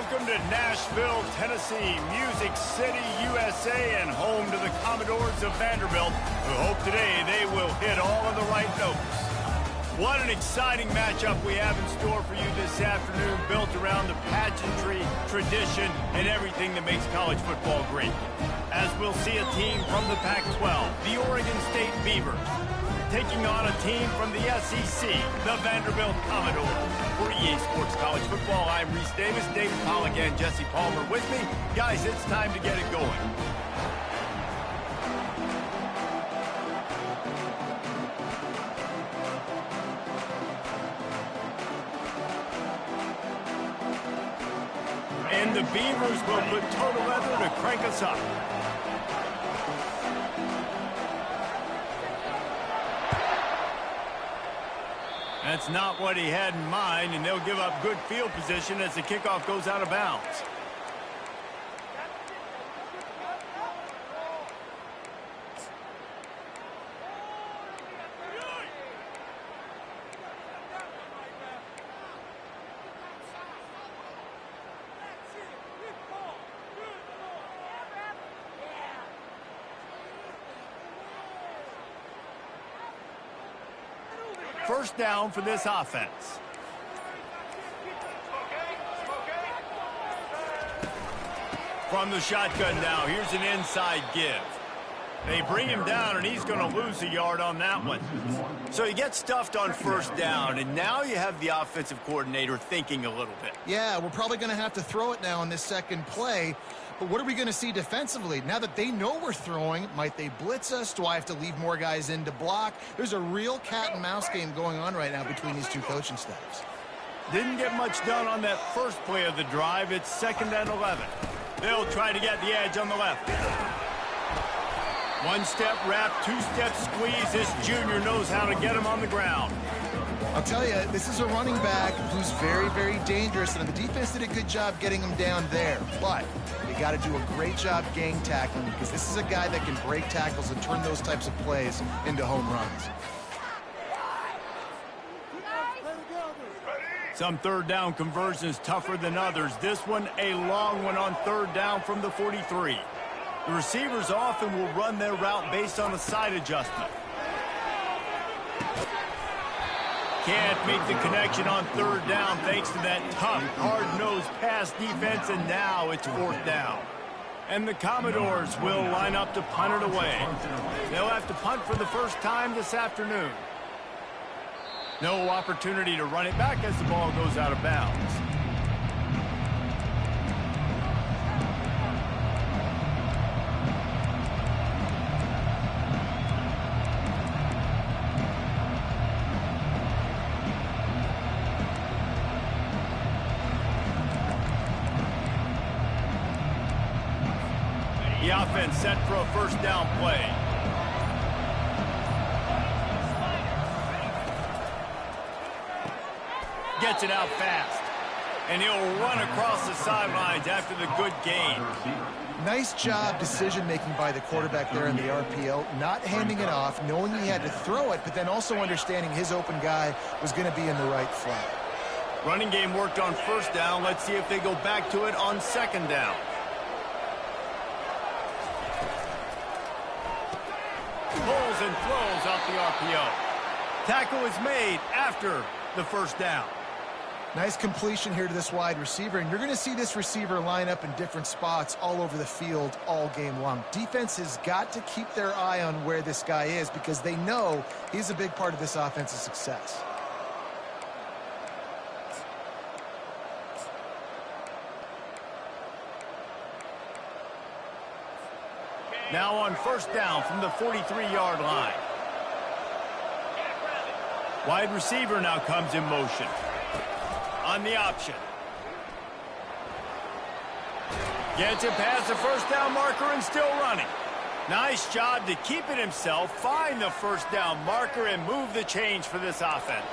Welcome to Nashville, Tennessee, Music City, USA, and home to the Commodores of Vanderbilt, who hope today they will hit all of the right notes. What an exciting matchup we have in store for you this afternoon, built around the pageantry, tradition, and everything that makes college football great. As we'll see a team from the Pac-12, the Oregon State Beavers, taking on a team from the SEC, the Vanderbilt Commodores. For EA Sports College Football, I'm Reese Davis, David Pollack, and Jesse Palmer with me. Guys, it's time to get it going. And the Beavers will put total leather to crank us up. That's not what he had in mind, and they'll give up good field position as the kickoff goes out of bounds. First down for this offense. From the shotgun now, here's an inside give. They bring him down, and he's going to lose a yard on that one. So he gets stuffed on first down, and now you have the offensive coordinator thinking a little bit. Yeah, we're probably going to have to throw it now on this second play. But what are we going to see defensively? Now that they know we're throwing, might they blitz us? Do I have to leave more guys in to block? There's a real cat-and-mouse game going on right now between these two coaching staffs. Didn't get much done on that first play of the drive. It's 2nd and 11. They'll try to get the edge on the left. One-step wrap, two-step squeeze. This junior knows how to get him on the ground. I'll tell you, this is a running back who's very, very dangerous, and the defense did a good job getting him down there. But you got to do a great job gang tackling, because this is a guy that can break tackles and turn those types of plays into home runs. Some third down conversions tougher than others. This one a long one on third down from the 43. The receivers often will run their route based on a side adjustment. Can't make the connection on third down thanks to that tough, hard-nosed pass defense, and now it's 4th down. And the Commodores will line up to punt it away. They'll have to punt for the first time this afternoon. No opportunity to run it back as the ball goes out of bounds. The offense set for a first down play. Gets it out fast. And he'll run across the sidelines after the good gain. Nice job decision-making by the quarterback there in the RPO, not handing it off, knowing he had to throw it, but then also understanding his open guy was going to be in the right flat. Running game worked on first down. Let's see if they go back to it on 2nd down. Pulls and throws off the RPO. Tackle is made after the first down. Nice completion here to this wide receiver, and you're going to see this receiver line up in different spots all over the field all game long. Defense has got to keep their eye on where this guy is because they know he's a big part of this offense's success. Now on first down from the 43-yard line. Wide receiver now comes in motion. On the option. Gets it past the first down marker and still running. Nice job to keep it himself, find the first down marker, and move the change for this offense.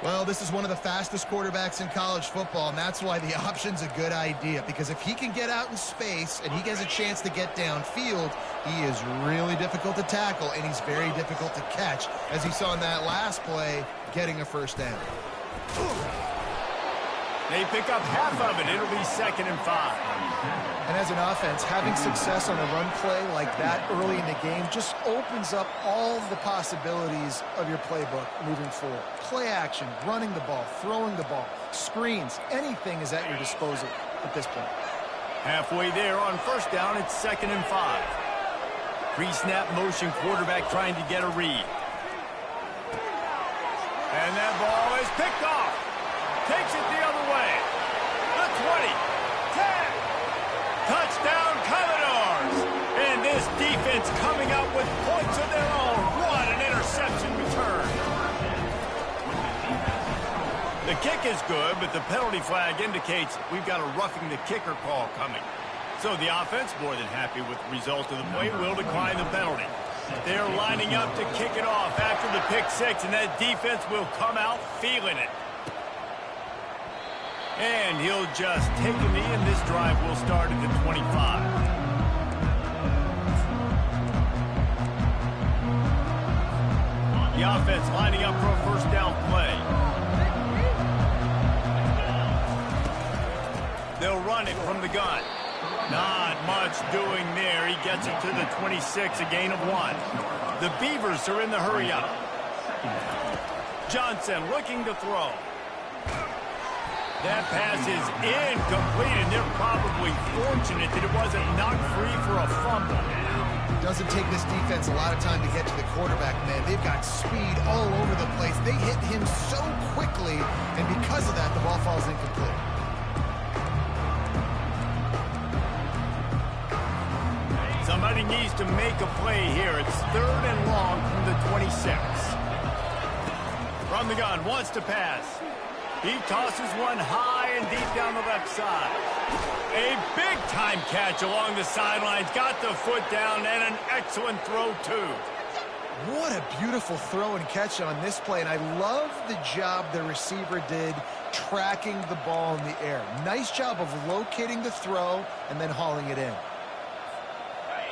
Well, this is one of the fastest quarterbacks in college football, and that's why the option's a good idea, because if he can get out in space and he gets a chance to get downfield, he is really difficult to tackle, and he's very difficult to catch, as he saw in that last play, getting a first down. They pick up half of it. It'll be 2nd and 5. And as an offense, having success on a run play like that early in the game just opens up all the possibilities of your playbook moving forward. Play action, running the ball, throwing the ball, screens, anything is at your disposal at this point. Halfway there on 1st down, it's 2nd and 5. Pre-snap motion quarterback trying to get a read. And that ball is picked off. Takes it the other way. The 20, 10. Touchdown, Commodores! And this defense coming up with points of their own. What an interception return. The kick is good, but the penalty flag indicates we've got a roughing the kicker call coming. So the offense, more than happy with the result of the play, will decline the penalty. They're lining up to kick it off after the pick 6, and that defense will come out feeling it. And he'll just take a knee, and this drive will start at the 25. The offense lining up for a 1st down play. They'll run it from the gun. Not much doing there. He gets it to the 26, a gain of 1. The Beavers are in the hurry up. Johnson looking to throw. That pass is incomplete, and they're probably fortunate that it wasn't knocked free for a fumble. Doesn't take this defense a lot of time to get to the quarterback, man. They've got speed all over the place. They hit him so quickly, and because of that, the ball falls incomplete. Somebody needs to make a play here. It's 3rd and long from the 26. From the gun, wants to pass. He tosses one high and deep down the left side. A big-time catch along the sidelines. Got the foot down, and an excellent throw, too. What a beautiful throw and catch on this play, and I love the job the receiver did tracking the ball in the air. Nice job of locating the throw and then hauling it in.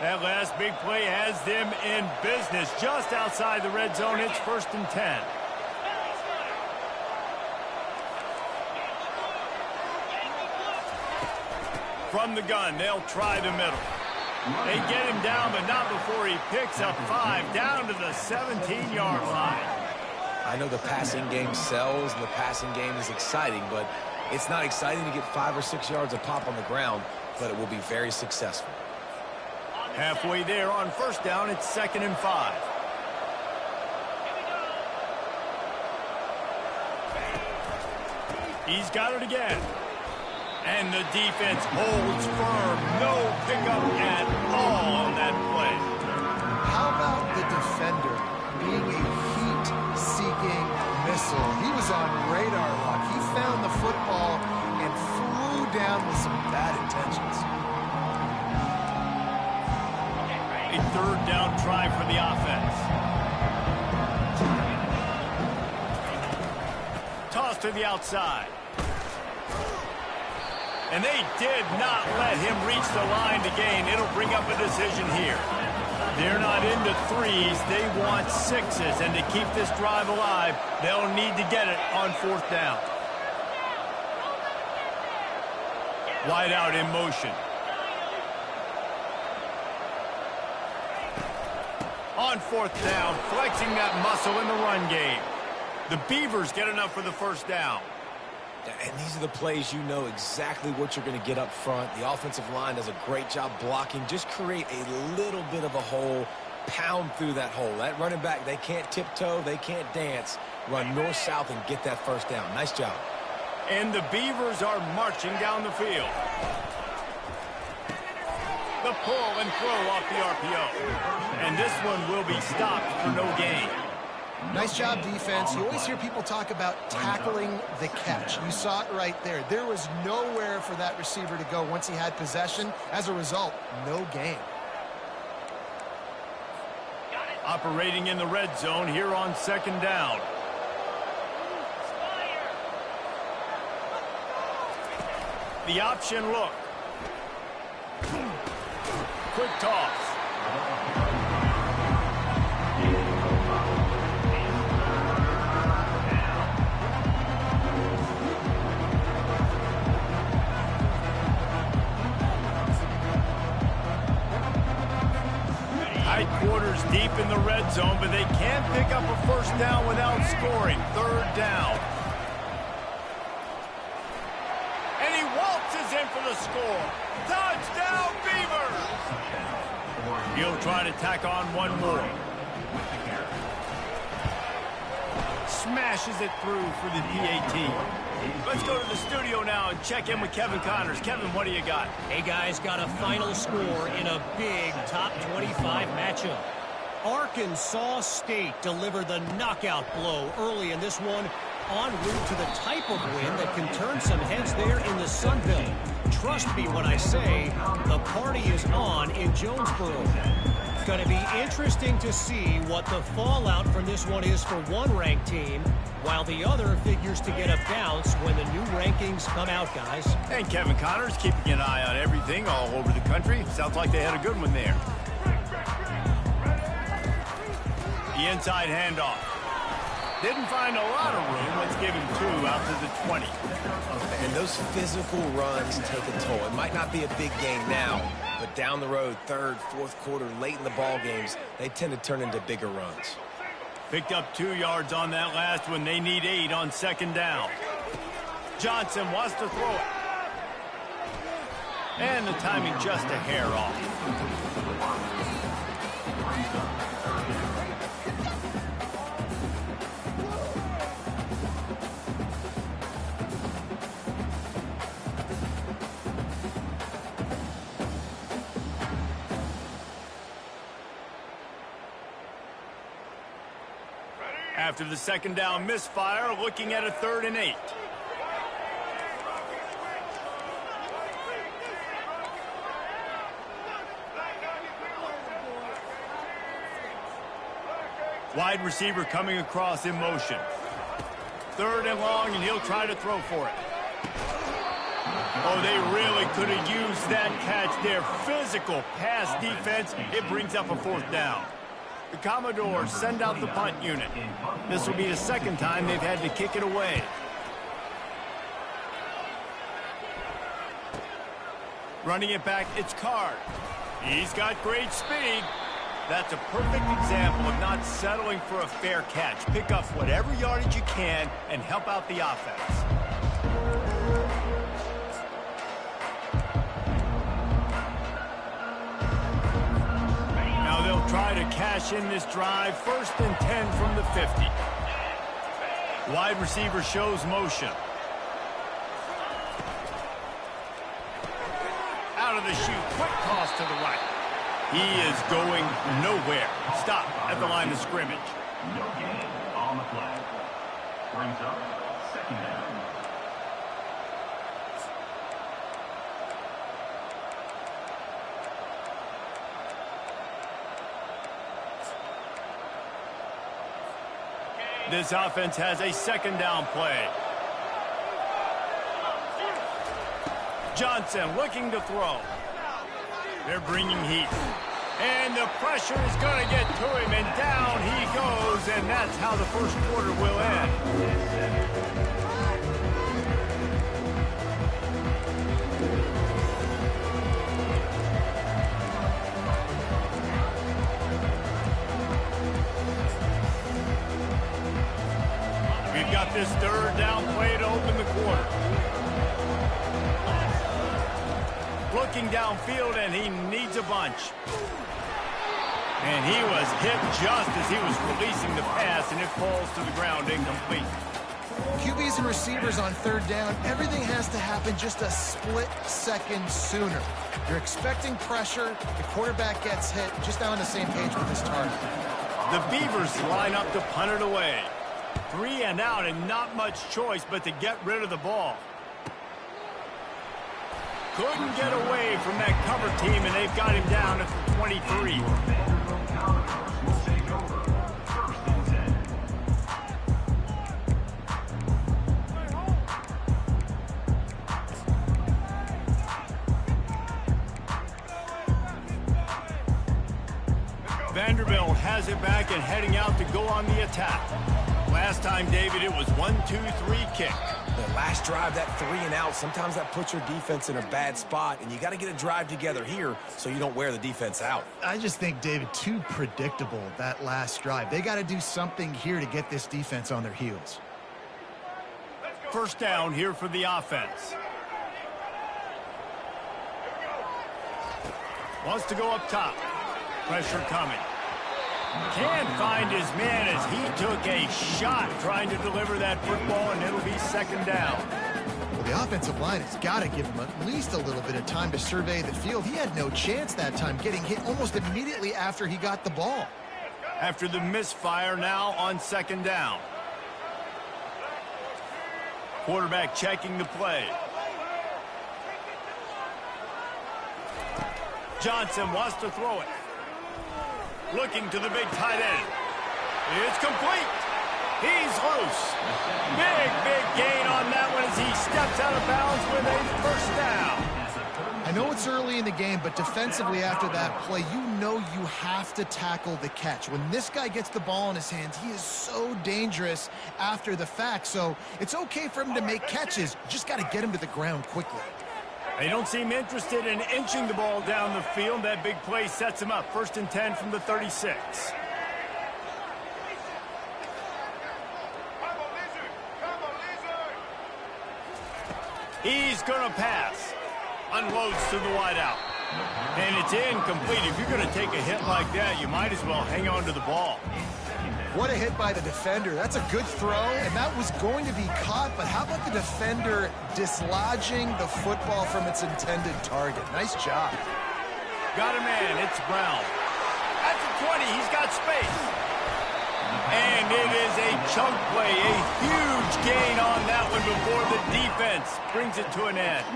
That last big play has them in business just outside the red zone. It's 1st and 10. From the gun, they'll try the middle. They get him down, but not before he picks up 5 down to the 17-yard line. I know the passing game sells and the passing game is exciting, but it's not exciting to get 5 or 6 yards of pop on the ground, but it will be very successful. Halfway there on 1st down, it's 2nd and 5. He's got it again. And the defense holds firm. No pickup at all on that play. How about the defender being a heat-seeking missile? He was on radar lock. He found the football and flew down with some bad intentions. A 3rd down try for the offense. Toss to the outside. And they did not let him reach the line to gain. It'll bring up a decision here. They're not into 3s. They want 6s. And to keep this drive alive, they'll need to get it on 4th down. Wide out in motion. On 4th down, flexing that muscle in the run game. The Beavers get enough for the 1st down. And these are the plays you know exactly what you're going to get up front. The offensive line does a great job blocking. Just create a little bit of a hole, pound through that hole. That running back, they can't tiptoe, they can't dance. Run north-south and get that 1st down. Nice job. And the Beavers are marching down the field. The pull and throw off the RPO. And this one will be stopped for no gain. Nice job, defense. You always hear people talk about tackling the catch. You saw it right there. There was nowhere for that receiver to go once he had possession. As a result, no gain. Operating in the red zone here on 2nd down. The option look. Quick toss. Tight quarters deep in the red zone, but they can't pick up a first down without scoring. Third down. And he waltzes in for the score. Touchdown, Beavers! He'll try to tack on one more. Smashes it through for the PAT. Let's go to the studio now and check in with Kevin Connors. Kevin, what do you got? Hey, guys, got a final score in a big top 25 matchup. Arkansas State delivered the knockout blow early in this one, en route to the type of win that can turn some heads there in the Sun Belt. Trust me when I say the party is on in Jonesboro. It's going to be interesting to see what the fallout from this one is for one ranked team, while the other figures to get a bounce when the new rankings come out, guys. And Kevin Connors keeping an eye on everything all over the country. Sounds like they had a good one there. The inside handoff. Didn't find a lot of room. Let's give him 2 out to the 20. And those physical runs take a toll. It might not be a big game now, but down the road, third, fourth quarter, late in the ball games, they tend to turn into bigger runs. Picked up 2 yards on that last one. They need 8 on second down. Johnson wants to throw it. And the timing just a hair off. After the second down misfire, looking at a 3rd and 8. Wide receiver coming across in motion. 3rd and long, and he'll try to throw for it. Oh, they really could have used that catch there. Physical pass defense. It brings up a 4th down. The Commodores send out the punt unit. This will be the second time they've had to kick it away. Running it back, it's Card. He's got great speed. That's a perfect example of not settling for a fair catch. Pick up whatever yardage you can and help out the offense. Now they'll try to cash in this drive. 1st and 10 from the 50. Wide receiver shows motion. Out of the chute, quick toss to the right. He is going nowhere. Stop at the line of scrimmage. No gain on the flag. Brings up second down. This offense has a second down play. Johnson looking to throw. They're bringing heat. And the pressure is going to get to him, and down he goes, and that's how the first quarter will end. We've got this 3rd down play to open the quarter. Looking downfield, and he needs a bunch. And he was hit just as he was releasing the pass, and it falls to the ground incomplete. QBs and receivers on 3rd down, everything has to happen just a split second sooner. You're expecting pressure, the quarterback gets hit, just not on the same page with his target. The Beavers line up to punt it away. 3 and out, and not much choice but to get rid of the ball. Couldn't get away from that cover team, and they've got him down at the 23. Vanderbilt has it back and heading out to go on the attack. Last time, David, it was 1-2-3 kick. The last drive, that 3 and out, sometimes that puts your defense in a bad spot, and you got to get a drive together here so you don't wear the defense out. I just think, David, too predictable, that last drive. They got to do something here to get this defense on their heels. First down here for the offense. Wants to go up top. Pressure coming. Can't find his man as he took a shot trying to deliver that football, and it'll be second down. Well, the offensive line has got to give him at least a little bit of time to survey the field. He had no chance that time, getting hit almost immediately after he got the ball. After the misfire, now on second down. Quarterback checking the play. Johnson wants to throw it. Looking to the big tight end. It's complete. He's loose. Big gain on that one as he steps out of bounds with a first down. I know it's early in the game, but defensively after that play, you know you have to tackle the catch. When this guy gets the ball in his hands, he is so dangerous after the fact. So it's okay for him to make catches. You just got to get him to the ground quickly. They don't seem interested in inching the ball down the field. That big play sets him up. 1st and 10 from the 36. He's going to pass. Unloads to the wideout. And it's incomplete. If you're going to take a hit like that, you might as well hang on to the ball. What a hit by the defender. That's a good throw, and that was going to be caught, but how about the defender dislodging the football from its intended target? Nice job. Got a man. It's Brown. At the 20, he's got space. And it is a chunk play, a huge gain on that one before the defense brings it to an end.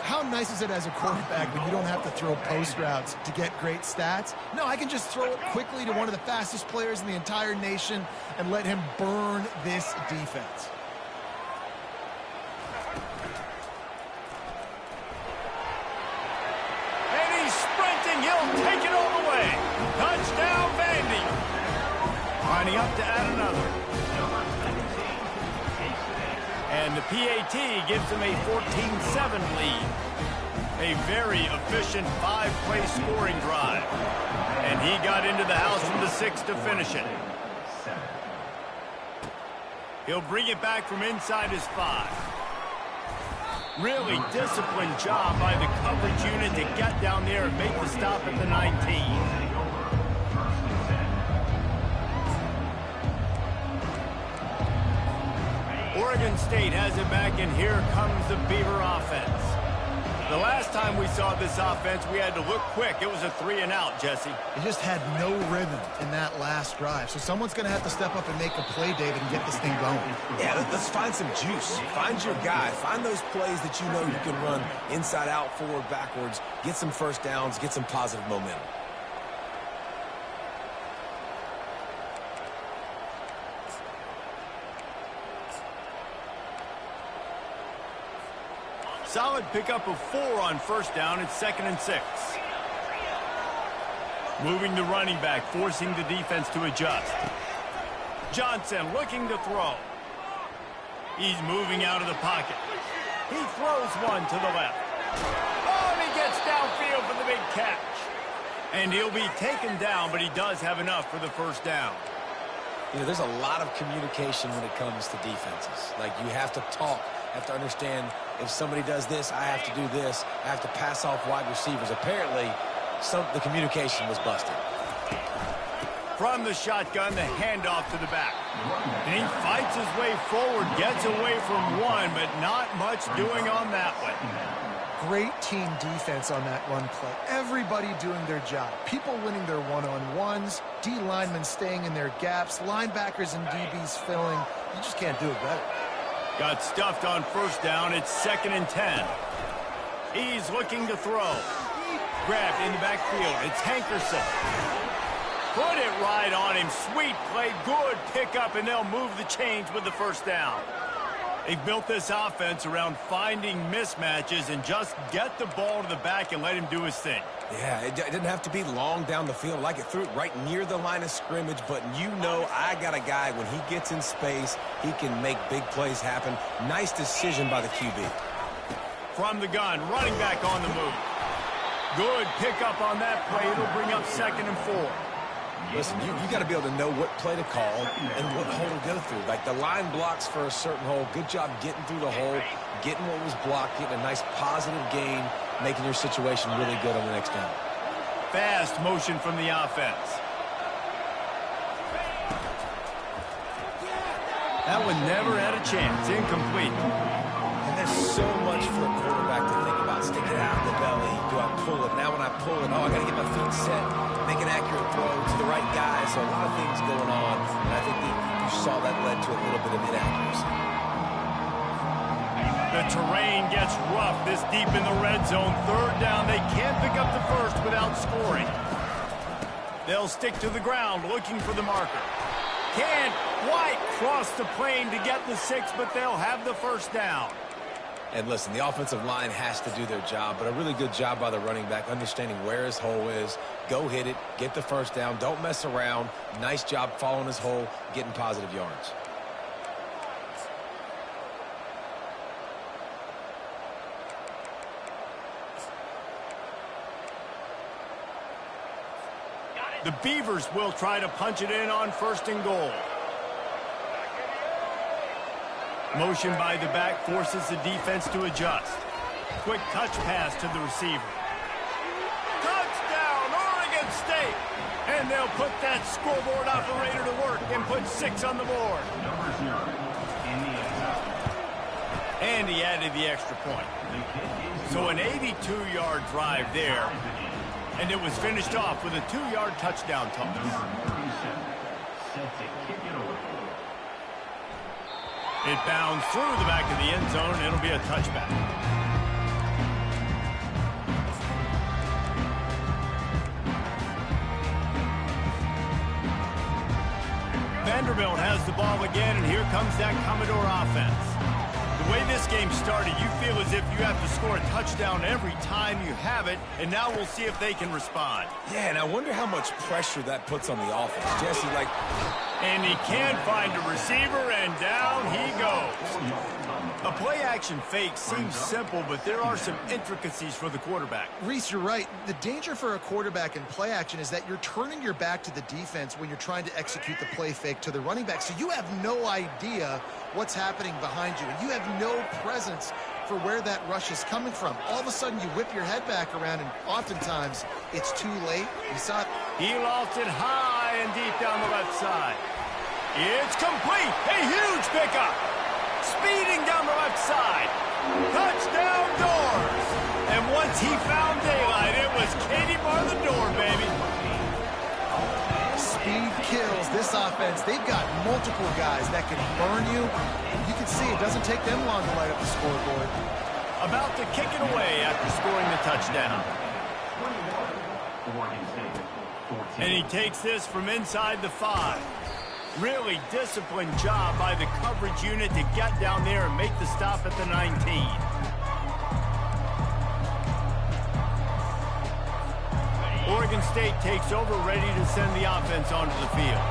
How nice is it as a quarterback when you don't have to throw post routes to get great stats? No, I can just throw it quickly to one of the fastest players in the entire nation and let him burn this defense. And he's sprinting. He'll take it all the way. Touchdown, Vandy. Lining up to add another. And the PAT gives him a 14-7 lead. A very efficient 5-play scoring drive. And he got into the house from the 6 to finish it. He'll bring it back from inside his 5. Really disciplined job by the coverage unit to get down there and make the stop at the 19. Oregon State has it back, and here comes the Beaver offense. The last time we saw this offense, we had to look quick. It was a 3 and out, Jesse. He just had no rhythm in that last drive. So someone's going to have to step up and make a play, David, and get this thing going. Yeah, let's find some juice. Find your guy. Find those plays that you know you can run inside out, forward, backwards. Get some first downs. Get some positive momentum. Solid pickup of 4 on first down. It's 2nd and 6. Moving the running back, forcing the defense to adjust. Johnson looking to throw. He's moving out of the pocket. He throws one to the left. Oh, and he gets downfield for the big catch. And he'll be taken down, but he does have enough for the first down. You know, there's a lot of communication when it comes to defenses. Like, you have to talk, have to understand if somebody does this, I have to do this. I have to pass off wide receivers. Apparently, the communication was busted. From the shotgun, the handoff to the back. And he fights his way forward, gets away from one, but not much doing on that one. Great team defense on that run play. Everybody doing their job. People winning their one-on-ones, D linemen staying in their gaps, linebackers and DBs filling. You just can't do it better. Got stuffed on first down. It's 2nd and 10. He's looking to throw. Grabbed in the backfield. It's Hankerson. Put it right on him. Sweet play. Good pickup, and they'll move the chains with the first down. They've built this offense around finding mismatches and just get the ball to the back and let him do his thing. Yeah, it didn't have to be long down the field. Like it threw it right near the line of scrimmage, but you know I got a guy, when he gets in space, he can make big plays happen. Nice decision by the QB. From the gun, running back on the move. Good pickup on that play. It'll bring up 2nd and 4. Listen, you got to be able to know what play to call and what hole to go through. Like the line blocks for a certain hole. Good job getting through the hole, getting what was blocked, getting a nice positive gain, making your situation really good on the next down. Fast motion from the offense. That one never had a chance. Incomplete. And there's so much for a quarterback to think about. Sticking it out in the belly. Do I pull it? Now when I pull it, I got to get my feet set. Make an accurate throw to the right guy. So a lot of things going on. And I think that you saw that led to a little bit of inaccuracy. The terrain gets rough this deep in the red zone. 3rd down. They can't pick up the first without scoring. They'll stick to the ground looking for the marker. Can't quite cross the plane to get the 6, but they'll have the 1st down. And listen, the offensive line has to do their job, but a really good job by the running back, understanding where his hole is. Go hit it, get the 1st down, don't mess around. Nice job following his hole, getting positive yards. The Beavers will try to punch it in on 1st and goal. Motion by the back forces the defense to adjust. Quick touch pass to the receiver. Touchdown, Oregon State! And they'll put that scoreboard operator to work and put 6 on the board. Number 0 in the end zone. And he added the extra point. So an 82-yard drive there. And it was finished off with a 2-yard touchdown toss. Number 37 set to kick it away. It bounds through the back of the end zone, and it'll be a touchback. Vanderbilt has the ball again, and here comes that Commodore offense. The way this game started, you feel as if you have to score a touchdown every time you have it, and now we'll see if they can respond. Yeah, and I wonder how much pressure that puts on the offense. Jesse, like... And he can't find a receiver, and down he goes. A play-action fake seems simple, but there are some intricacies for the quarterback. Reese, you're right. The danger for a quarterback in play action is that you're turning your back to the defense when you're trying to execute the play fake to the running back. So you have no idea what's happening behind you, and you have no presence for where that rush is coming from. All of a sudden, you whip your head back around, and oftentimes it's too late. You saw it. He lofted high and deep down the left side. It's complete. A huge pickup. Speeding down the left side. Touchdown Doors. And once he found daylight, it was Katie bar the door, baby. Speed kills this offense. They've got multiple guys that can burn you. You can see it doesn't take them long to light up the scoreboard. About to kick it away after scoring the touchdown. Oregon State, 14. And he takes this from inside the 5. Really disciplined job by the coverage unit to get down there and make the stop at the 19. Oregon State takes over, ready to send the offense onto the field.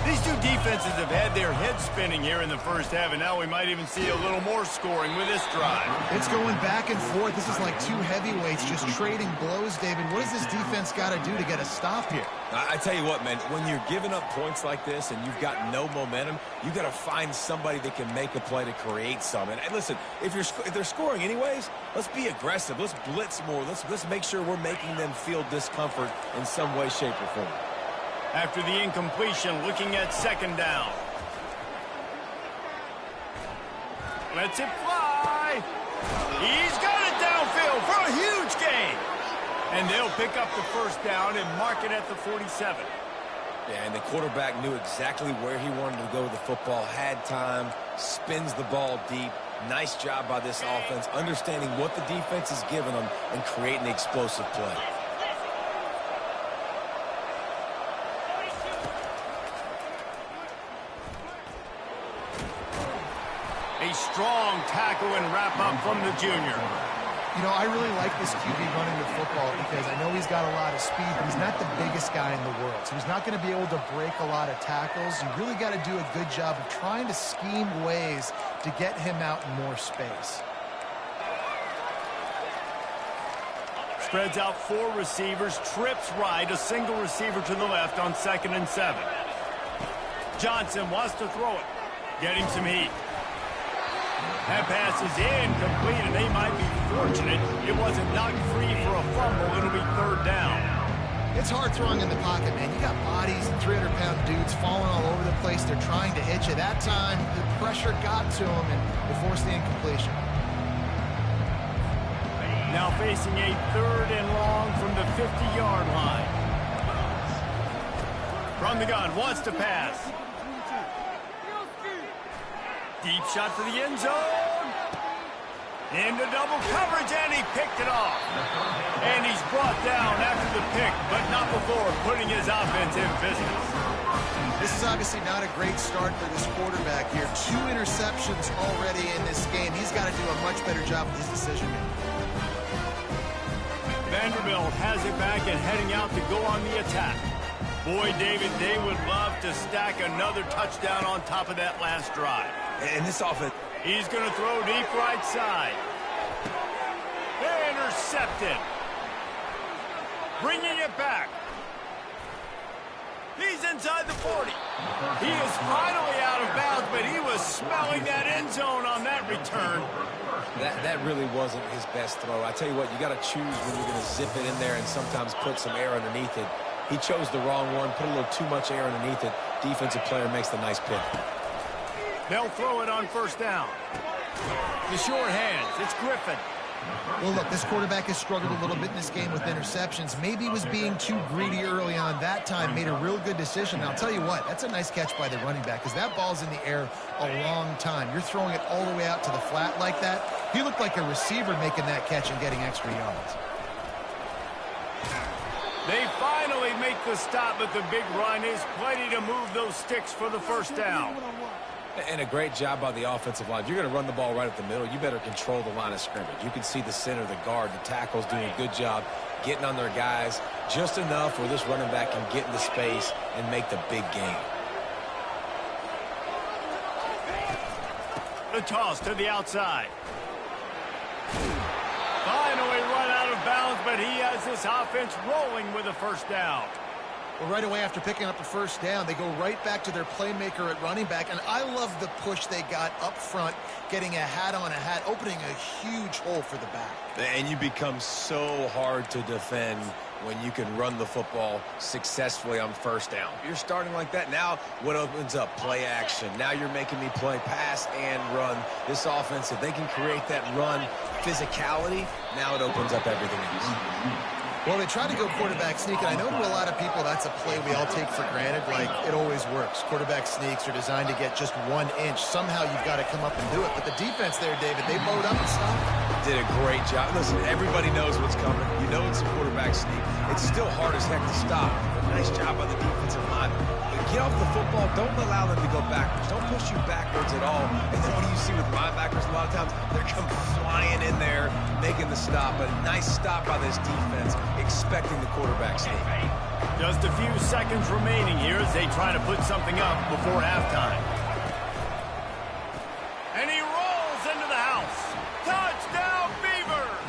These two defenses have had their heads spinning here in the first half, and now we might even see a little more scoring with this drive. It's going back and forth. This is like two heavyweights just trading blows, David. What does this defense got to do to get a stop here? I tell you what, man, when you're giving up points like this and you've got no momentum, you got to find somebody that can make a play to create some. And listen, if they're scoring anyways, let's be aggressive. Let's blitz more. Let's make sure we're making them feel discomfort in some way, shape, or form. After the incompletion, looking at 2nd down. Lets it fly. He's got it downfield for a huge gain. And they'll pick up the 1st down and mark it at the 47. Yeah, and the quarterback knew exactly where he wanted to go with the football, had time, spins the ball deep. Nice job by this offense, understanding what the defense is giving them and creating the explosive play. A strong tackle and wrap-up from the junior. You know, I really like this QB running the football because I know he's got a lot of speed, but he's not the biggest guy in the world. So he's not going to be able to break a lot of tackles. You really got to do a good job of trying to scheme ways to get him out in more space. Spreads out 4 receivers, trips right, a single receiver to the left on 2nd and 7. Johnson wants to throw it, getting some heat. That pass is incomplete, and they might be fortunate it wasn't knocked free for a fumble. It'll be 3rd down. It's hard throwing in the pocket, man. You got bodies and 300-pound dudes falling all over the place. They're trying to hit you. That time, the pressure got to them, and they forced the incompletion. Now facing a 3rd and long from the 50-yard line. From the gun, wants to pass. Deep shot for the end zone. Into double coverage, and he picked it off. And he's brought down after the pick, but not before putting his offense in business. This is obviously not a great start for this quarterback here. 2 interceptions already in this game. He's got to do a much better job with his decision-making. Vanderbilt has it back and heading out to go on the attack. Boy, David, they would love to stack another touchdown on top of that last drive. And this offense, he's going to throw deep right side. Intercepted. Bringing it back. He's inside the 40. He is finally out of bounds, but he was smelling that end zone on that return. that really wasn't his best throw. I tell you what, you got to choose when you're going to zip it in there and sometimes put some air underneath it. He chose the wrong one, put a little too much air underneath it. Defensive player makes the nice pick. They'll throw it on 1st down. The short hands. It's Griffin. Well, look, this quarterback has struggled a little bit in this game with interceptions. Maybe he was being too greedy early on. That time made a real good decision. And I'll tell you what, that's a nice catch by the running back because that ball's in the air a long time. You're throwing it all the way out to the flat like that. He looked like a receiver making that catch and getting extra yards. They finally make the stop, but the big run is plenty to move those sticks for the 1st down. And a great job by the offensive line. If you're going to run the ball right up the middle, you better control the line of scrimmage. You can see the center, the guard, the tackles doing a good job getting on their guys just enough where this running back can get into space and make the big game. The toss to the outside. Finally run out of bounds, but he has this offense rolling with a 1st down. Well, right away after picking up a 1st down, they go right back to their playmaker at running back. And I love the push they got up front, getting a hat on a hat, opening a huge hole for the back. And you become so hard to defend when you can run the football successfully on 1st down. You're starting like that. Now what opens up? Play action. Now you're making me play pass and run. This offense, if they can create that run physicality, now it opens up everything else. Well, they try to go quarterback sneak, and I know to a lot of people that's a play we all take for granted, like it always works. Quarterback sneaks are designed to get just 1 inch. Somehow you've got to come up and do it. But the defense there, David, they load up and stop it. Did a great job. Listen, everybody knows what's coming. You know it's a quarterback sneak. It's still hard as heck to stop. But nice job by the defensive line. Get off the football. Don't allow them to go backwards. Don't push you backwards at all. And then what do you see with linebackers a lot of times? They're come flying in there, making the stop. But a nice stop by this defense, expecting the quarterback sneak. Just a few seconds remaining here as they try to put something up before halftime. And he rolls into the house. Touchdown, Beavers!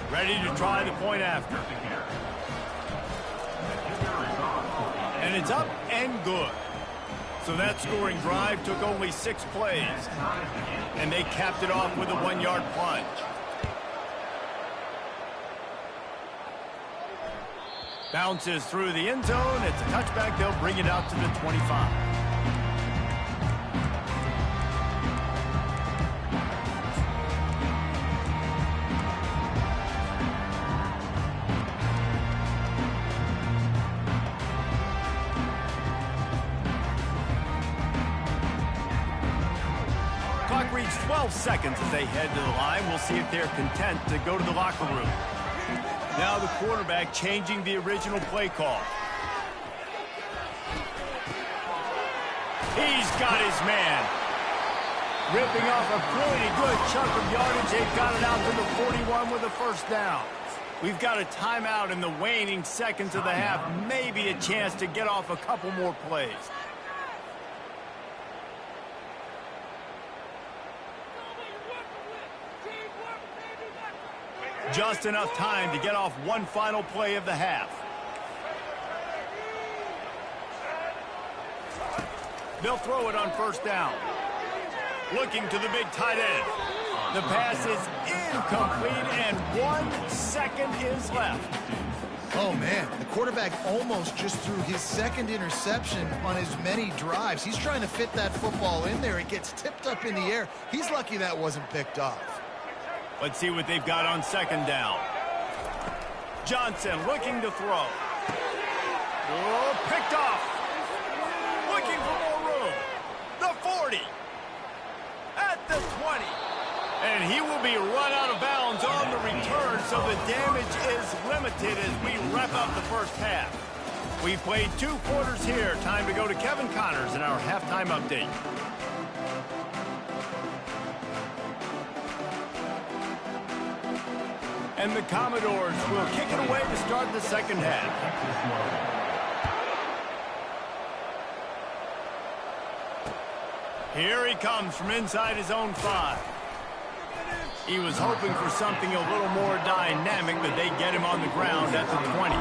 Ready to try the point after. And it's up and good. So that scoring drive took only 6 plays. And they capped it off with a 1-yard plunge. Bounces through the end zone. It's a touchback. They'll bring it out to the 25. Clock reads 12 seconds as they head to the line. We'll see if they're content to go to the locker room. Now the quarterback changing the original play call. He's got his man. Ripping off a pretty good chunk of yardage. They've got it out to the 41 with a first down. We've got a timeout in the waning seconds of the half. Maybe a chance to get off a couple more plays. Just enough time to get off one final play of the half. They'll throw it on first down. Looking to the big tight end. The pass is incomplete, and 1 second is left. Oh, man, the quarterback almost just threw his second interception on as many drives. He's trying to fit that football in there. It gets tipped up in the air. He's lucky that wasn't picked off. Let's see what they've got on second down. Johnson looking to throw. Oh, picked off. Looking for more room. The 40. At the 20. And he will be run out of bounds on the return, so the damage is limited as we wrap up the first half. We've played 2 quarters here. Time to go to Kevin Connors in our halftime update. And the Commodores will kick it away to start the second half. Here he comes from inside his own 5. He was hoping for something a little more dynamic, but they get him on the ground at the 20.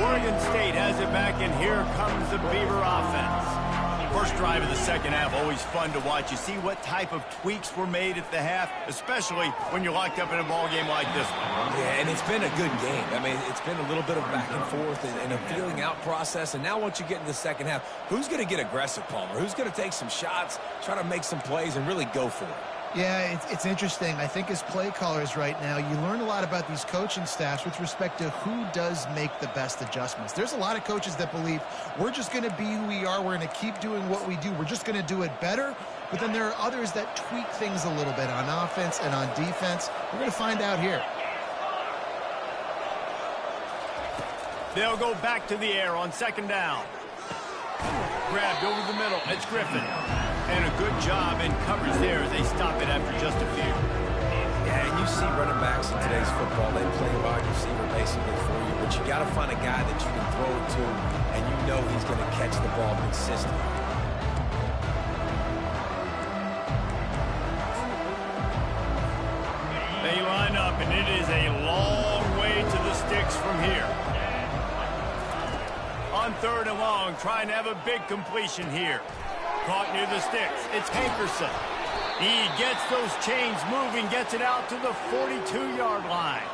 Oregon State has it back, and here comes the Beaver offense. First drive of the second half, always fun to watch. You see what type of tweaks were made at the half, especially when you're locked up in a ball game like this one. Yeah, and it's been a good game. I mean, it's been a little bit of back and forth and a feeling out process. And now once you get in the second half, who's going to get aggressive, Palmer? Who's going to take some shots, try to make some plays, and really go for it? Yeah, it's interesting. I think as play callers right now, you learn a lot about these coaching staffs with respect to who does make the best adjustments. There's a lot of coaches that believe we're just going to be who we are. We're going to keep doing what we do. We're just going to do it better. But then there are others that tweak things a little bit on offense and on defense. We're going to find out here. They'll go back to the air on second down. Grabbed over the middle. It's Griffin. And a good job in coverage there as they stop it after just a few. Yeah, and you see running backs in today's football, they play wide receiver basically for you, but you got to find a guy that you can throw it to, and you know he's going to catch the ball consistently. They line up, and it is a long way to the sticks from here. On third and long, trying to have a big completion here. Caught near the sticks. It's Hankerson. He gets those chains moving, gets it out to the 42-yard line.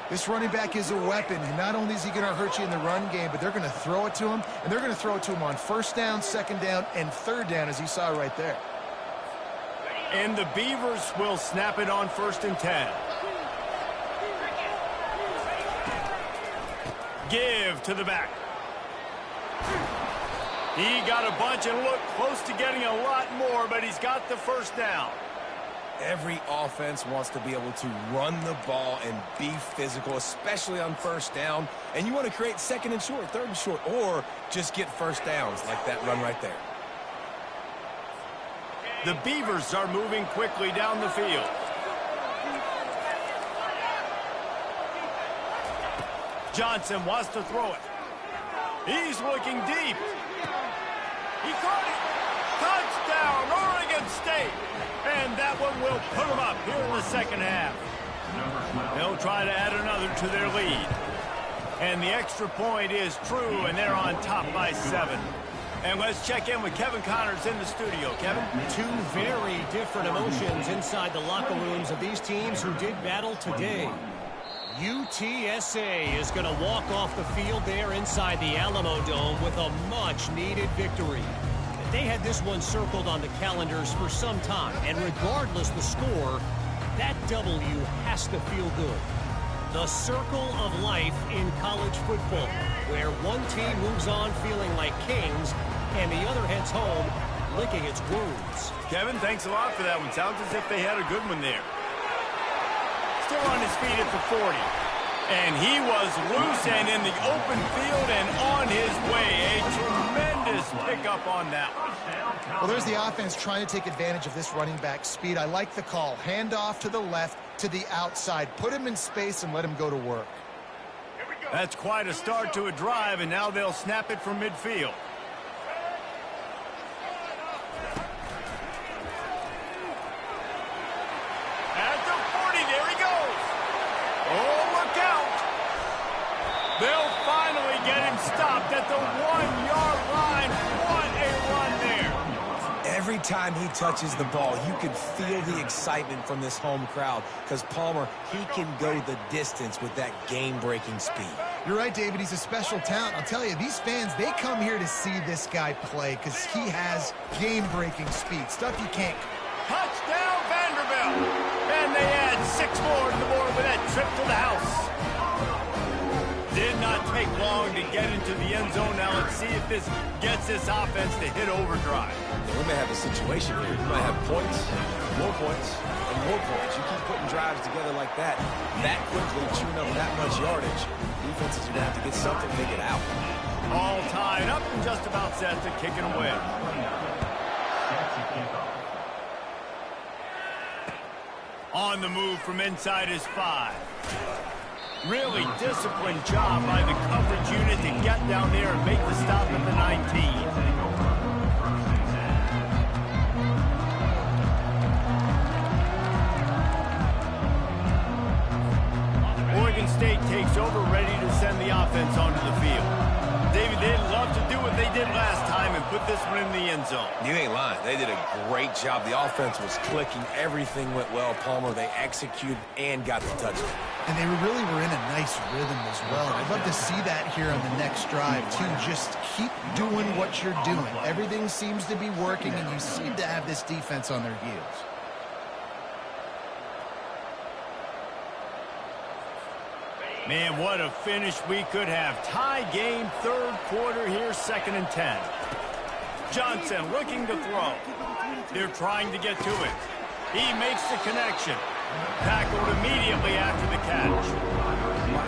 This running back is a weapon, and not only is he going to hurt you in the run game, but they're going to throw it to him, and they're going to throw it to him on first down, second down, and third down, as you saw right there. And the Beavers will snap it on 1st and 10. Give to the back. He got a bunch and looked close to getting a lot more, but he's got the first down. Every offense wants to be able to run the ball and be physical, especially on first down. And you want to create second and short, third and short, or just get first downs like that run right there. The Beavers are moving quickly down the field. Johnson wants to throw it. He's looking deep. He caught it. Touchdown, Oregon State. And that one will put them up here in the second half. They'll try to add another to their lead. And the extra point is true, and they're on top by 7. And let's check in with Kevin Connors in the studio. Kevin? 2 very different emotions inside the locker rooms of these teams who did battle today. UTSA is going to walk off the field there inside the Alamo Dome with a much-needed victory. They had this one circled on the calendars for some time, and regardless the score, that W has to feel good. The circle of life in college football, where one team moves on feeling like kings, and the other heads home licking its wounds. Kevin, thanks a lot for that one. Sounds as if they had a good one there. Still on his feet at the 40. And he was loose and in the open field and on his way. A tremendous pickup on that one. Well, there's the offense trying to take advantage of this running back speed. I like the call. Hand off to the left, to the outside. Put him in space and let him go to work. That's quite a start to a drive, and now they'll snap it from midfield. At the 40, there he goes. Oh, look out. They'll finally get him stopped at the 1-yard line. What a run there. Every time he touches the ball, you can feel the excitement from this home crowd because Palmer, he can go the distance with that game-breaking speed. You're right, David. He's a special talent. I'll tell you, these fans, they come here to see this guy play because he has game-breaking speed, stuff you can't. Touchdown, Vanderbilt. And they add 6 more to the board with that trip to the house. Did not take long to get into the end zone. Now let's see if this gets this offense to hit overdrive. We may have a situation here. We might have points, and more points. You keep putting drives together like that quickly, chewing up that much yardage. Defenses are going to have to get something to get out. All tied up and just about set to kick it away. On the move from inside his 5. Really disciplined job by the coverage unit to get down there and make the stop at the 19. Oregon State takes over, ready to send the offense onto the field. David, they'd love to do what they did last time and put this one in the end zone. You ain't lying. They did a great job. The offense was clicking. Everything went well, Palmer. They executed and got the touchdown. And they really were in a nice rhythm as well. I'd love to see that here on the next drive, too. Just keep doing what you're doing. Everything seems to be working, and you seem to have this defense on their heels. Man, what a finish we could have. Tie game, third quarter here, 2nd and 10. Johnson looking to throw. They're trying to get to it. He makes the connection. Tackled immediately after the catch.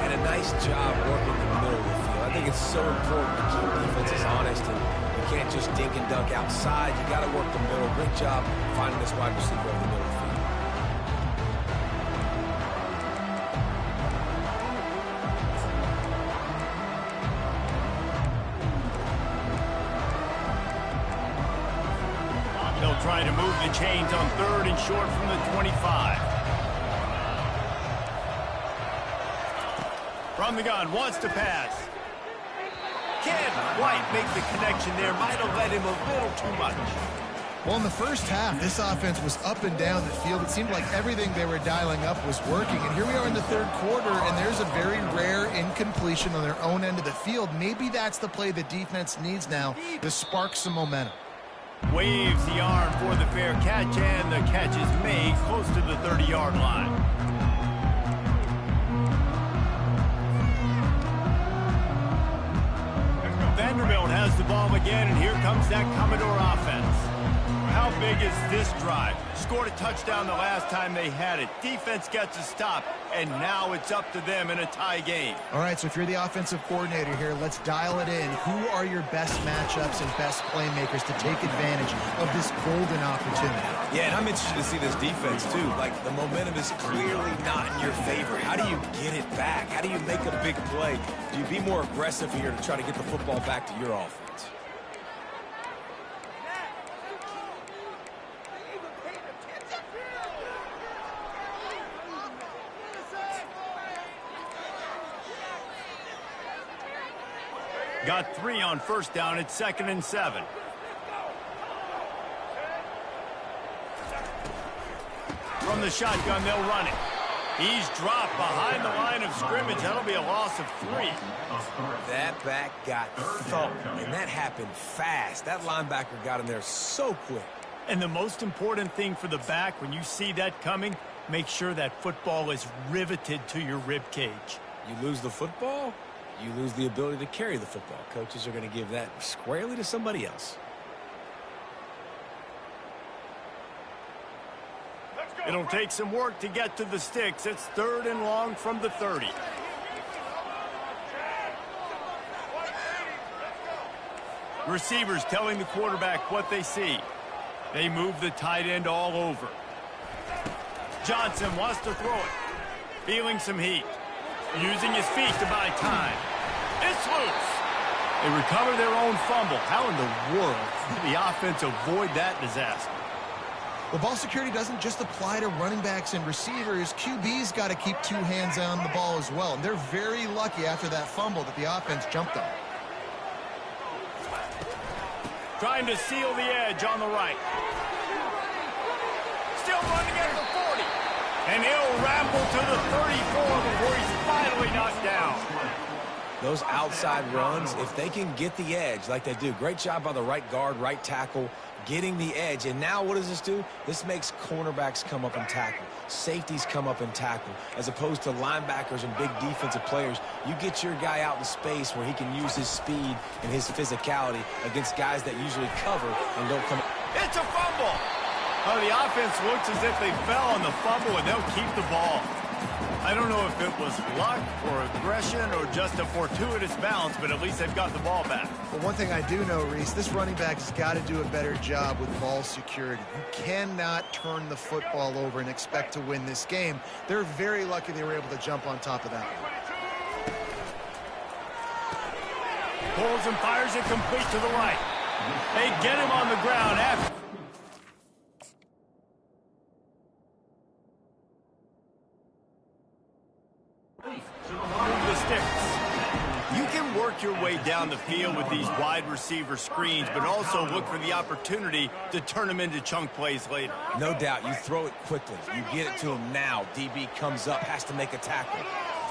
And a nice job working in the middle of the field. I think it's so important to keep defenses honest, and you can't just dink and dunk outside. You got to work the middle. Great job finding this wide receiver over the middle of the field. They'll try to move the chains on 3rd and short from the 25. From the gun, wants to pass. Can't quite make the connection there. Might have led him a little too much. Well, in the first half, this offense was up and down the field. It seemed like everything they were dialing up was working. And here we are in the third quarter, and there's a very rare incompletion on their own end of the field. Maybe that's the play the defense needs now to spark some momentum. Waves the arm for the fair catch, and the catch is made close to the 30-yard line. Vanderbilt has the ball again, and here comes that Commodore offense. How big is this drive? Scored a touchdown the last time they had it. Defense gets a stop, and now it's up to them in a tie game. All right, so if you're the offensive coordinator here, let's dial it in. Who are your best matchups and best playmakers to take advantage of this golden opportunity? Yeah, and I'm interested to see this defense, too. Like, the momentum is clearly not in your favor. How do you get it back? How do you make a big play? Do you be more aggressive here to try to get the football back to your offense? Got 3 on first down. It's 2nd and 7. From the shotgun, they'll run it. He's dropped behind the line of scrimmage. That'll be a loss of 3. That back got thumped, and that happened fast. That linebacker got in there so quick. And the most important thing for the back, when you see that coming, make sure that football is riveted to your rib cage. You lose the football, you lose the ability to carry the football. Coaches are going to give that squarely to somebody else. It'll take some work to get to the sticks. It's 3rd and long from the 30. Receivers telling the quarterback what they see. They move the tight end all over. Johnson wants to throw it. Feeling some heat. Using his feet to buy time. It's loose. They recover their own fumble. How in the world did the offense avoid that disaster? Well, ball security doesn't just apply to running backs and receivers. QB's got to keep two hands on the ball as well. And they're very lucky after that fumble that the offense jumped on. Trying to seal the edge on the right. Still running at the 40. And he'll ramble to the 34 before he's finally knocked down. Those outside runs, if they can get the edge like they do, great job by the right guard, right tackle, getting the edge. And now what does this do? This makes cornerbacks come up and tackle. Safeties come up and tackle. As opposed to linebackers and big defensive players, you get your guy out in space where he can use his speed and his physicality against guys that usually cover and don't come. It's a fumble. Oh, the offense looks as if they fell on the fumble, and they'll keep the ball. I don't know if it was luck or aggression or just a fortuitous bounce, but at least they've got the ball back. But one thing I do know, Reese, this running back has got to do a better job with ball security. You cannot turn the football over and expect to win this game. They're very lucky they were able to jump on top of that one. Pulls and fires it complete to the right. They get him on the ground after. The sticks. You can work your way down the field with these wide receiver screens, but also look for the opportunity to turn them into chunk plays later. No doubt, you throw it quickly. You get it to him now. DB comes up, has to make a tackle.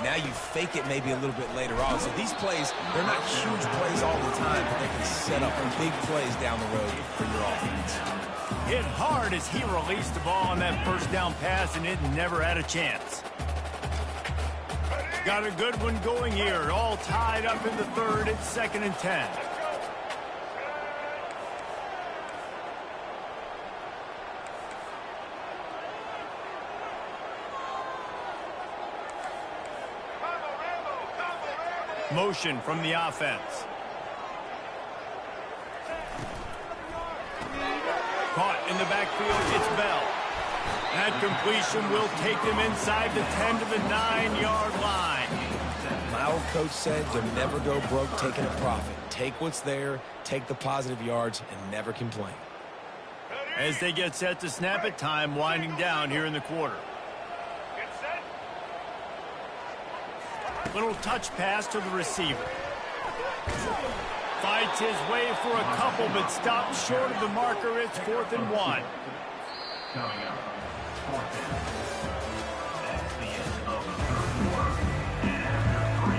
Now you fake it maybe a little bit later on. So these plays, they're not huge plays all the time, but they can set up big plays down the road for your offense. Hit hard as he released the ball on that first down pass, and it never had a chance. Got a good one going here. All tied up in the third. It's 2nd and 10. Motion from the offense. Caught in the backfield. It's Bell. That completion will take them inside the 10 to the 9-yard line. My old coach said to never go broke taking a profit. Take what's there, take the positive yards, and never complain. As they get set to snap it, time winding down here in the quarter. Little touch pass to the receiver. Fights his way for a couple, but stops short of the marker. It's 4th and 1. Coming up, 4th down. That's the end of the third quarter. And after 3,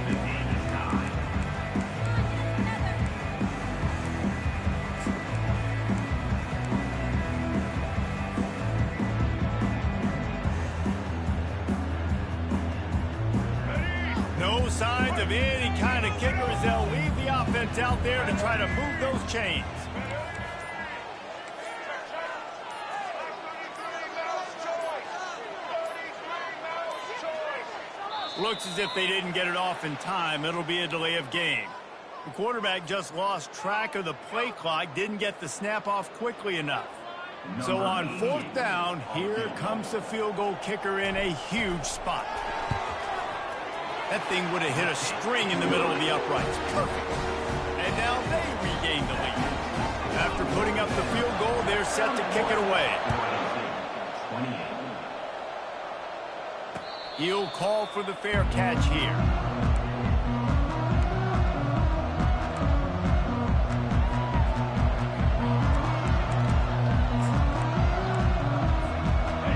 the game is tied. No signs of any kind of kickers. They'll leave the offense out there to try to move those chains. Looks as if they didn't get it off in time. It'll be a delay of game. The quarterback just lost track of the play clock, didn't get the snap off quickly enough. So on 4th down, here comes the field goal kicker in a huge spot. That thing would have hit a string in the middle of the uprights. Perfect. And now they regain the lead. After putting up the field goal, they're set to kick it away. 28. He'll call for the fair catch here.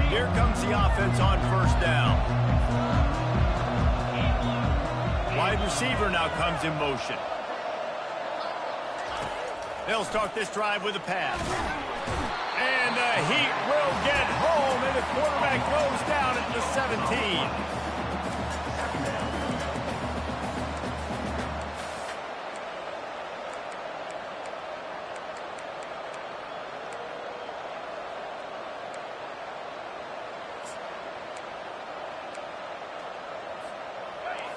Here comes the offense on 1st down. Wide receiver now comes in motion. They'll start this drive with a pass. And the heat will get home, and the quarterback goes down at the 17.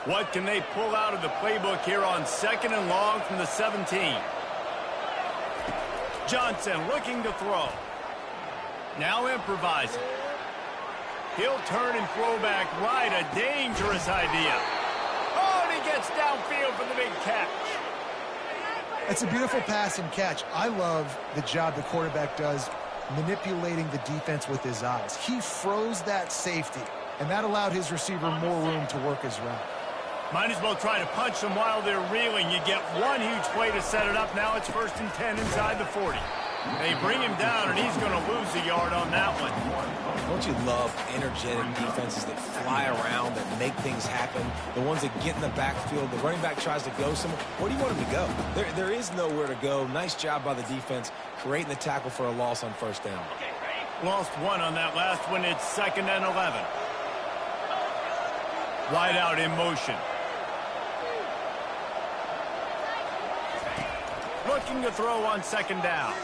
What can they pull out of the playbook here on 2nd and long from the 17? Johnson looking to throw. Now improvising. He'll turn and throw back right. A dangerous idea. Oh, and he gets downfield for the big catch. It's a beautiful pass and catch. I love the job the quarterback does manipulating the defense with his eyes. He froze that safety, and that allowed his receiver more room to work his route. Might as well try to punch them while they're reeling. You get one huge play to set it up. Now it's 1st and 10 inside the 40. They bring him down, and he's going to lose a yard on that one. Don't you love energetic defenses that fly around, that make things happen? The ones that get in the backfield, the running back tries to go somewhere. Where do you want him to go? There is nowhere to go. Nice job by the defense creating the tackle for a loss on 1st down. Lost one on that last one. It's 2nd and 11. Wide out in motion. Looking to throw on 2nd down.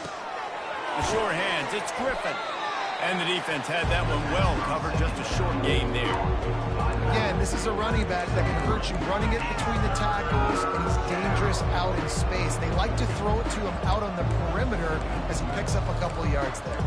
The short hands, it's Griffin. And the defense had that one well covered, just a short gain there. Again, this is a running back that can hurt you running it between the tackles, and he's dangerous out in space. They like to throw it to him out on the perimeter as he picks up a couple of yards there.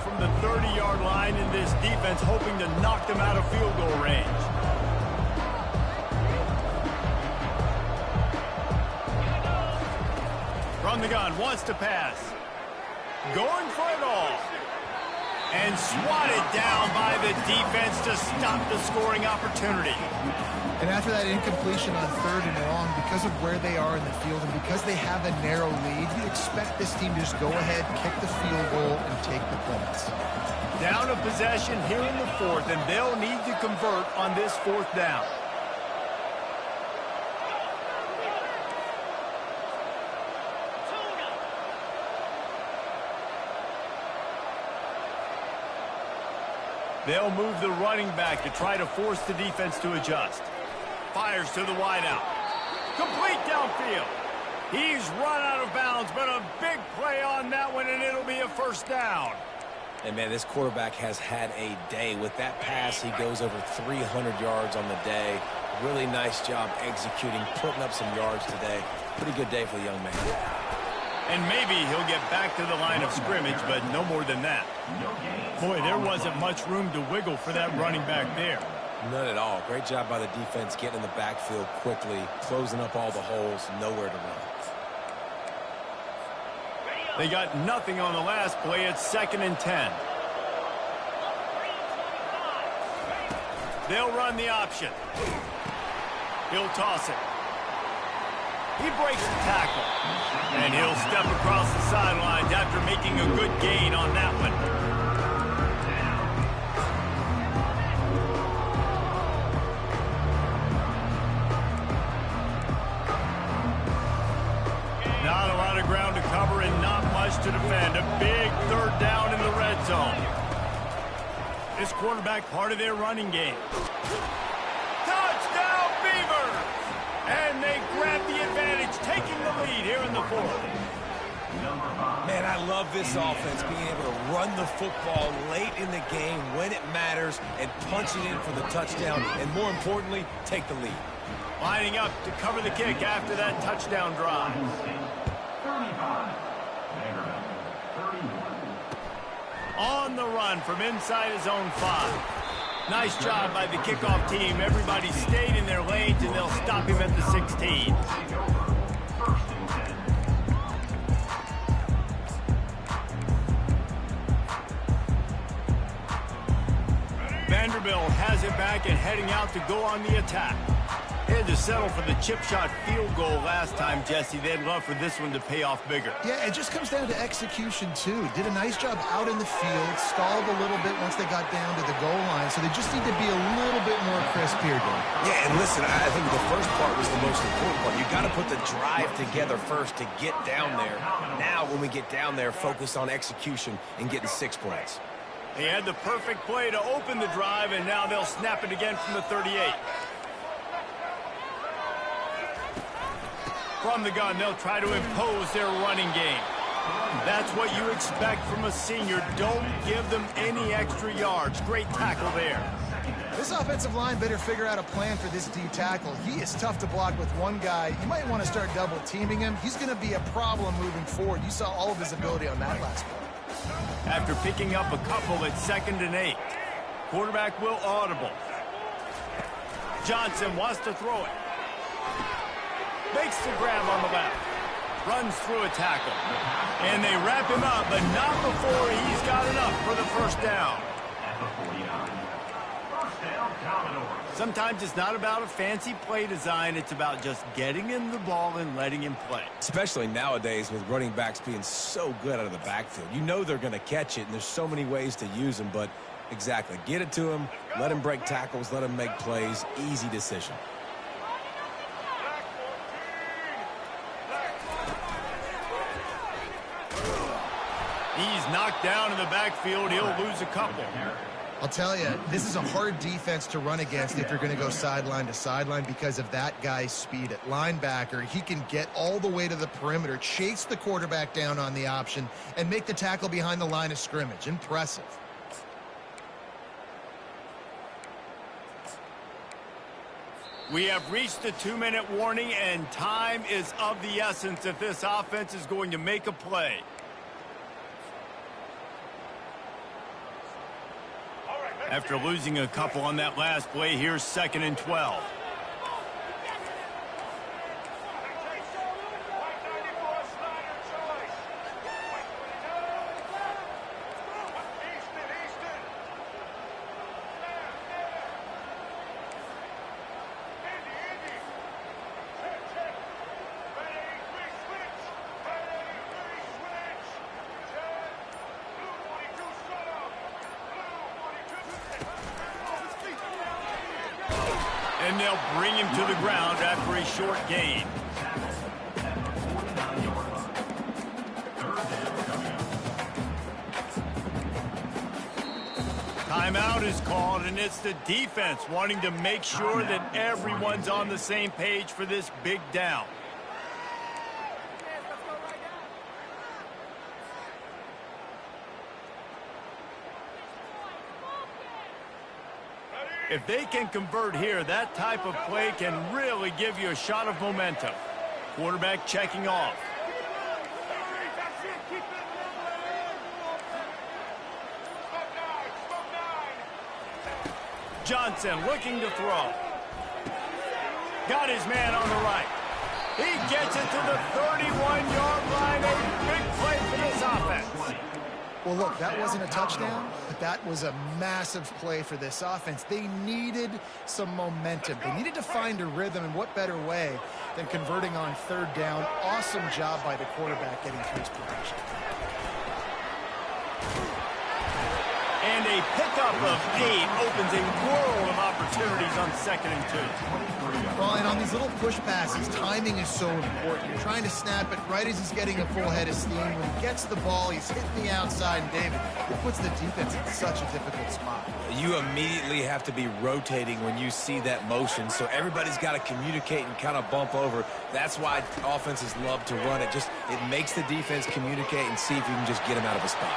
From the 30-yard line, in this defense hoping to knock them out of field goal range. From the gun, wants to pass. Going for it all. And swatted down by the defense to stop the scoring opportunity. And after that incompletion on 3rd and long, because of where they are in the field and because they have a narrow lead, you expect this team to just go ahead, kick the field goal, and take the points. Down a possession here in the 4th, and they'll need to convert on this 4th down. They'll move the running back to try to force the defense to adjust. Fires to the wideout. Complete downfield. He's run out of bounds, but a big play on that one, and it'll be a 1st down. And, man, this quarterback has had a day. With that pass, he goes over 300 yards on the day. Really nice job executing, putting up some yards today. Pretty good day for the young man. And maybe he'll get back to the line of scrimmage, but no more than that. Boy, there wasn't much room to wiggle for that running back there. None at all. Great job by the defense getting in the backfield quickly, closing up all the holes, nowhere to run. They got nothing on the last play. It's 2nd and 10. They'll run the option. He'll toss it. He breaks the tackle. And he'll step across the sidelines after making a good gain on that one. Not a lot of ground to cover and not much to defend. A big 3rd down in the red zone. This quarterback part of their running game. Touchdown, Beavers! And they grab the advantage, taking the lead here in the 4th. Man, I love this offense, being able to run the football late in the game when it matters and punch it in for the touchdown, and more importantly, take the lead. Lining up to cover the kick after that touchdown drive. 35. Vanderbilt, 31. On the run from inside his own 5. Nice job by the kickoff team. Everybody stayed in their lanes, and they'll stop him at the 16. Vanderbilt has it back and heading out to go on the attack. They had to settle for the chip shot field goal last time, Jesse. They'd love for this one to pay off bigger. Yeah, it just comes down to execution, too. Did a nice job out in the field, stalled a little bit once they got down to the goal line, so they just need to be a little bit more crisp here, Dan. Yeah, and listen, I think the first part was the most important part. You got to put the drive together first to get down there. Now, when we get down there, focus on execution and getting 6 points. He had the perfect play to open the drive, and now they'll snap it again from the 38. From the gun, they'll try to impose their running game. That's what you expect from a senior. Don't give them any extra yards. Great tackle there. This offensive line better figure out a plan for this D tackle. He is tough to block with one guy. You might want to start double teaming him. He's going to be a problem moving forward. You saw all of his ability on that last play. After picking up a couple at 2nd and 8, quarterback will audible. Johnson wants to throw it. Makes the grab on the left. Runs through a tackle. And they wrap him up, but not before he's got enough for the first down. Sometimes it's not about a fancy play design. It's about just getting him the ball and letting him play. Especially nowadays with running backs being so good out of the backfield. You know they're going to catch it, and there's so many ways to use them. But exactly, get it to him, let him break tackles, let him make plays. Easy decision. He's knocked down in the backfield. He'll lose a couple. I'll tell you, this is a hard defense to run against if you're going to go sideline to sideline because of that guy's speed. At linebacker, he can get all the way to the perimeter, chase the quarterback down on the option, and make the tackle behind the line of scrimmage. Impressive. We have reached the 2-minute warning, and time is of the essence if this offense is going to make a play. After losing a couple on that last play, here's 2nd and 12. And they'll bring him to the ground after a short gain. Timeout is called, and it's the defense wanting to make sure that everyone's on the same page for this big down. If they can convert here, that type of play can really give you a shot of momentum. Quarterback checking off. Johnson looking to throw. Got his man on the right. He gets it to the 31-yard line. A big play for this offense. Well, look, that wasn't a touchdown, but that was a massive play for this offense. They needed some momentum. They needed to find a rhythm, and what better way than converting on 3rd down. Awesome job by the quarterback getting through his progression. And a pickup of 8 opens a world of opportunities on 2nd and 2. Well, and on these little push passes, timing is so important. You're trying to snap it right as he's getting a full head of steam. When he gets the ball, he's hitting the outside, and David, it puts the defense in such a difficult spot. You immediately have to be rotating when you see that motion, so everybody's got to communicate and kind of bump over. That's why offenses love to run it. It makes the defense communicate and see if you can just get him out of a spot.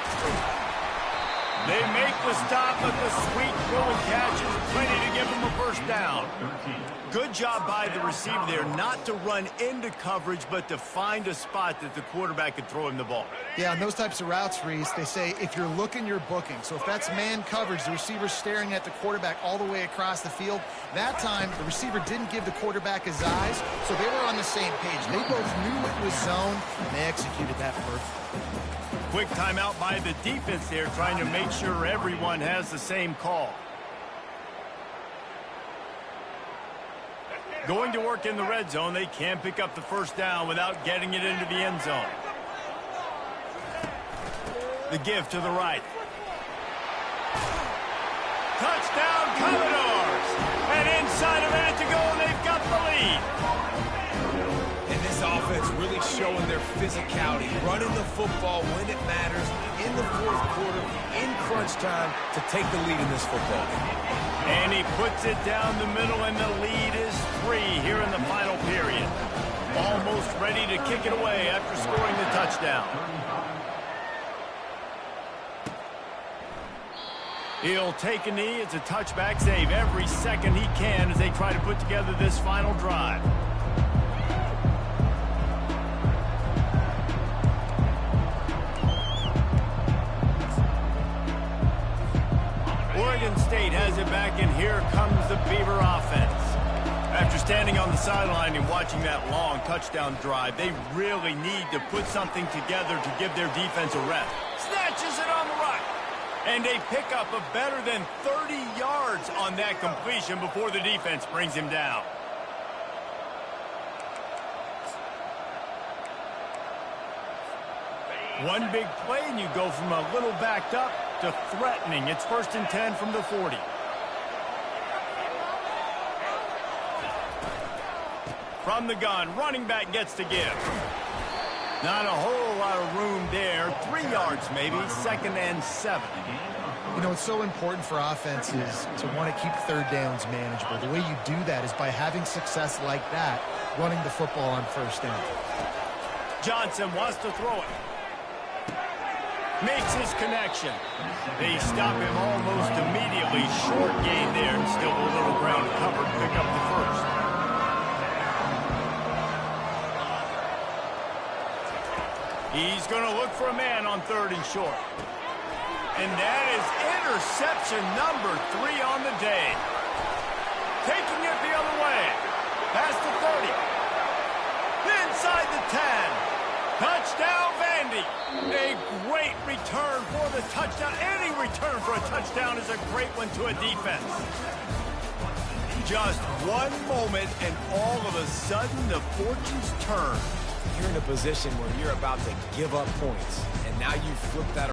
They make the stop, but the sweet throw and catch is plenty to give them a first down. Good job by the receiver there, not to run into coverage, but to find a spot that the quarterback could throw him the ball. Yeah, on those types of routes, Reese, they say if you're looking, you're booking. So if that's man coverage, the receiver's staring at the quarterback all the way across the field. That time, the receiver didn't give the quarterback his eyes, so they were on the same page. They both knew it was zone, and they executed that perfectly. Quick timeout by the defense there, trying to make sure everyone has the same call. Going to work in the red zone. They can't pick up the first down without getting it into the end zone. The give to the right. Touchdown, Commodores! And inside a minute to go, and they've got the lead. And this offense really showing their physicality, running the football when it matters, in the 4th quarter, in crunch time, to take the lead in this football game. And he puts it down the middle, and the lead is 3 here in the final period. Almost ready to kick it away after scoring the touchdown. He'll take a knee. It's a touchback save every second he can as they try to put together this final drive. Oregon State has it back, and here comes the Beaver offense. After standing on the sideline and watching that long touchdown drive, they really need to put something together to give their defense a rest. Snatches it on the right. And they pick up a better than 30 yards on that completion before the defense brings him down. One big play, and you go from a little backed up to threatening. It's 1st and 10 from the 40. From the gun, running back gets to give. Not a whole lot of room there. 3 yards maybe, 2nd and 7. You know, it's so important for offenses to want to keep third downs manageable. The way you do that is by having success like that, running the football on 1st down. Johnson wants to throw it. Makes his connection. They stop him almost immediately. Short gain there, and still a little ground covered. Pick up the 1st. He's going to look for a man on 3rd and short. And that is interception number 3 on the day. Taking it the other way. Past the 30. Inside the 10. Touchdown, Vandy. A great return for the touchdown. Any return for a touchdown is a great one to a defense. Just one moment, and all of a sudden, the fortunes turn. You're in a position where you're about to give up points, and now you flip that